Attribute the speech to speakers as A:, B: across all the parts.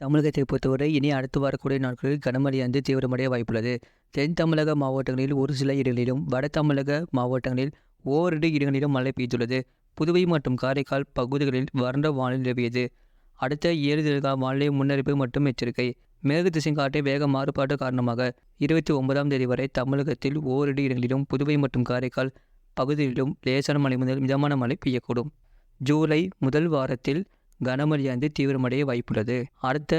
A: தமிழகத்தை பொறுத்தவரை இனி அடுத்து வரக்கூடிய நாட்களில் கனமழையானது தீவிரமடைய வாய்ப்புள்ளது. தென் தமிழக மாவட்டங்களில் ஒரு சில இடங்களிலும், வட தமிழக மாவட்டங்களில் ஓரிரு இடங்களிலும் மழை பெய்துள்ளது. புதுவை மற்றும் காரைக்கால் பகுதிகளில் வறண்ட வானிலை நிலவியது. அடுத்த 7 தினங்களுக்கான வானிலை முன்னறிவிப்பு மற்றும் எச்சரிக்கை. மேற்கு திசை காற்று வேக மாறுபாடு காரணமாக 29ஆம் தேதி வரை தமிழகத்தில் ஓரிரு இடங்களிலும், புதுவை மற்றும் காரைக்கால் பகுதிகளிலும் லேசான மழை முதல் மிதமான மழை பெய்யக்கூடும். ஜூலை முதல் வாரத்தில் கனமழையானது தீவிரமடைய வாய்ப்புள்ளது. அடுத்த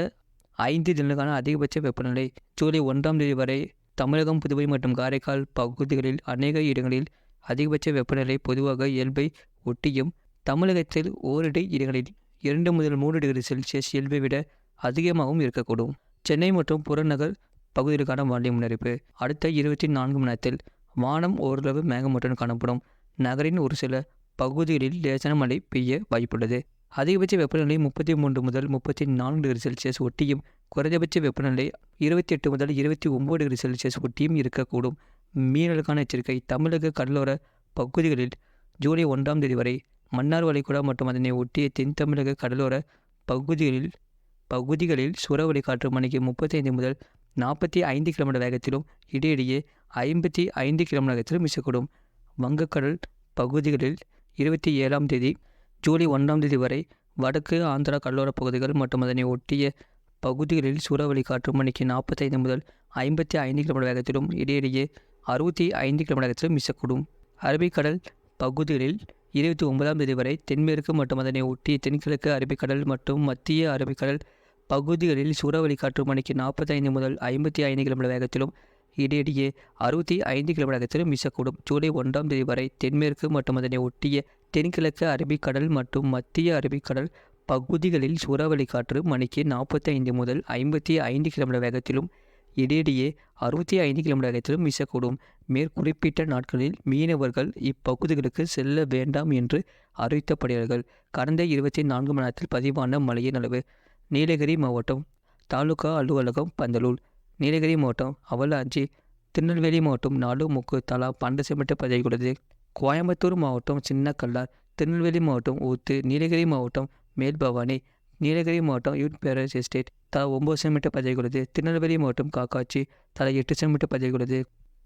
A: 5 தினங்களுக்கான அதிகபட்ச வெப்பநிலை. ஜூலை 1ஆம் தேதி வரை தமிழகம், புதுவை மற்றும் காரைக்கால் பகுதிகளில் அநேக இடங்களில் அதிகபட்ச வெப்பநிலை பொதுவாக இயல்பை ஒட்டியும், தமிழகத்தில் ஓரிரு இடங்களில் 2 முதல் 3 டிகிரி செல்சியஸ் இயல்பை விட அதிகமாகவும் இருக்கக்கூடும். சென்னை மற்றும் புறநகர் பகுதிகளுக்கான வானிலை முன்னறிவிப்பு. அடுத்த 24 மணி நேரத்தில் வானம் ஓரளவு மேகமூட்டத்துடன் காணப்படும். நகரின் ஒரு சில பகுதிகளில் லேசான மழை பெய்ய வாய்ப்புள்ளது. அதிகபட்ச வெப்பநிலை 33 முதல் 34 டிகிரி செல்சியஸ் ஒட்டியும், குறைந்தபட்ச வெப்பநிலை 28 முதல் 29 டிகிரி செல்சியஸ் ஒட்டியும் இருக்கக்கூடும். மீனவர்களுக்கான எச்சரிக்கை. தமிழக கடலோர பகுதிகளில் ஜூலை 1ஆம் தேதி வரை மன்னார் வளைகுடா மற்றும் அதனை ஒட்டிய தென் தமிழக கடலோர பகுதிகளில் சூறாவளி காற்று மணிக்கு 35 முதல் 45 கிலோமீட்டர் வேகத்திலும், இடையிடையே 55 கிலோமீட்டர் வேகத்திலும் வீசக்கூடும். வங்கக்கடல் பகுதிகளில் 27ஆம் தேதி ஜூலை 1ஆம் தேதி வரை வடக்கு ஆந்திரா கடலோர பகுதிகள் மற்றும் அதனை ஒட்டிய பகுதிகளில் சூறாவளி காற்று மணிக்கு 45 முதல் 55 கிலோமீட்டர் வேகத்திலும், இடையிடையே 65 கிலோமீட்டர் வேகத்திலும் வீசக்கூடும். அரபிக்கடல் பகுதிகளில் 29ஆம் தேதி வரை தென்மேற்கு மற்றும் அதனை ஒட்டிய தென்கிழக்கு அரபிக்கடல் மற்றும் மத்திய அரபிக்கடல் பகுதிகளில் சூறாவளி காற்று மணிக்கு 45 முதல் 55 கிலோமீட்டர் வேகத்திலும், இடையிடையே 65 கிலோமீட்டர் வேகத்திலும் வீசக்கூடும். ஜூலை 1ஆம் தேதி வரை தென்மேற்கு மற்றும் அதனை ஒட்டிய தென்கிழக்கு அரபிக்கடல் மற்றும் மத்திய அரபிக்கடல் பகுதிகளில் சூறாவளி காற்று மணிக்கு 45 முதல் 55 கிலோமீட்டர் வேகத்திலும், இடையிடையே 65 கிலோமீட்டர் வேகத்திலும் வீசக்கூடும். மேற்குறிப்பிட்ட நாட்களில் மீனவர்கள் இப்பகுதிகளுக்கு செல்ல வேண்டாம் என்று அறிவிக்கப்படுகிறார்கள். கடந்த 24 மணி நேரத்தில் பதிவான மழையின் அளவு. நீலகிரி மாவட்டம் தாலுகா அலுவலகம் பந்தலூர், நீலகிரி மாவட்டம் அவலாஞ்சி, திருநெல்வேலி மாவட்டம் நாலுமுக்கு தலா 12 சென்டிமீட்டர் பதிவாகியுள்ளது. கோயம்புத்தூர் மாவட்டம் சின்னக்கல்லார், திருநெல்வேலி மாவட்டம் ஊத்து, நீலகிரி மாவட்டம் மேல்பவானி, நீலகிரி மாவட்டம் யூத் பேரஸ் எஸ்டேட் தலா 9 சென்டிமீட்டர் பதிவாகியுள்ளது. திருநெல்வேலி மாவட்டம் காக்காட்சி தலா 8 சென்டிமீட்டர் பதிவாகியுள்ளது.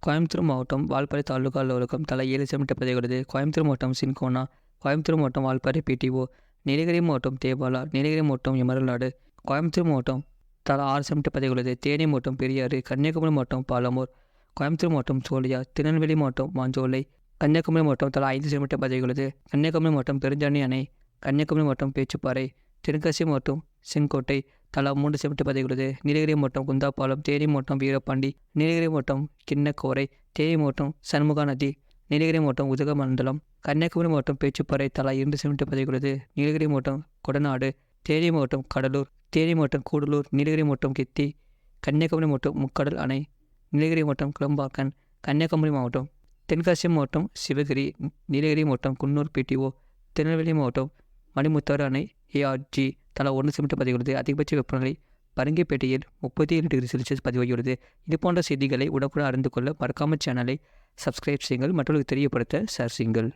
A: கோயம்புத்தூர் மாவட்டம் வால்பாறை தாலுகா அலுவலகம் தலா 7 சென்டிமீட்டர் பதிவாகியுள்ளது. கோயம்புத்தூர் மாவட்டம் சின்கோனா, கோயம்புத்தூர் மாவட்டம் வால்பாறை பிடிஓ, நீலகிரி மாவட்டம் தேவாலா, நீலகிரி மாவட்டம் எமரல்நாடு, கோயம்புத்தூர் மாவட்டம் தலா 6 சென்டிமீட்டர் பதிவாகியுள்ளது. தேனி மாவட்டம் பெரியாறு, கன்னியாகுமரி மாவட்டம் பாலமூர், கோயம்புத்தூர் மாவட்டம் சோழியா, திருநெல்வேலி மாவட்டம் மாஞ்சோலை, கன்னியாகுமரி மாவட்டம் தலா 5 சென்டிமீட்டர் பதிவாகியுள்ளது. கன்னியாகுமரி மாவட்டம் பெருஞ்சாணி அணை, கன்னியாகுமரி மாவட்டம் பேச்சுப்பாறை, தென்காசி மாவட்டம் செங்கோட்டை தலா 3 சென்டிமீட்டர் பதிவாகியுள்ளது. நீலகிரி மாவட்டம் குந்தாபாலம், தேனி மாவட்டம் வீரபாண்டி, நீலகிரி மாவட்டம் கிண்ணக்கோரை, தேனி மாவட்டம் சண்முகா நதி, நீலகிரி மாவட்டம் உதகமண்டலம், கன்னியாகுமரி மாவட்டம் பேச்சுப்பாறை தலா 2 சென்டிமீட்டர் பதிவாகியுள்ளது. நீலகிரி மாவட்டம் கொடநாடு, தேனி மாவட்டம் கடலூர், தேனி மாவட்டம் கூடலூர், நீலகிரி மாவட்டம் கித்தி, கன்னியாகுமரி மாவட்டம் முக்கடல் அணை, நீலகிரி மாவட்டம் குளம்பாக்கன், கன்னியாகுமரி மாவட்டம் தென்காசி மாவட்டம் சிவகிரி, நீலகிரி மாவட்டம் குன்னூர் பிடிஓ, திருநெல்வேலி மாவட்டம் மணிமுத்தாறு அணை ஏஆர்ஜி தலா 1 சென்டிமீட்டர் பதிவாகியுள்ளது. அதிகபட்ச வெப்பநிலை பரங்கிப்பேட்டையில் 37 டிகிரி செல்சியஸ் பதிவாகியுள்ளது. இது போன்ற செய்திகளை உடனுக்குடன் அறிந்து கொள்ள மறக்காமல் சேனலை சப்ஸ்கிரைப் செய்யுங்கள், மற்றவர்களுக்கு தெரியப்படுத்த ஷேர் செய்யுங்கள்.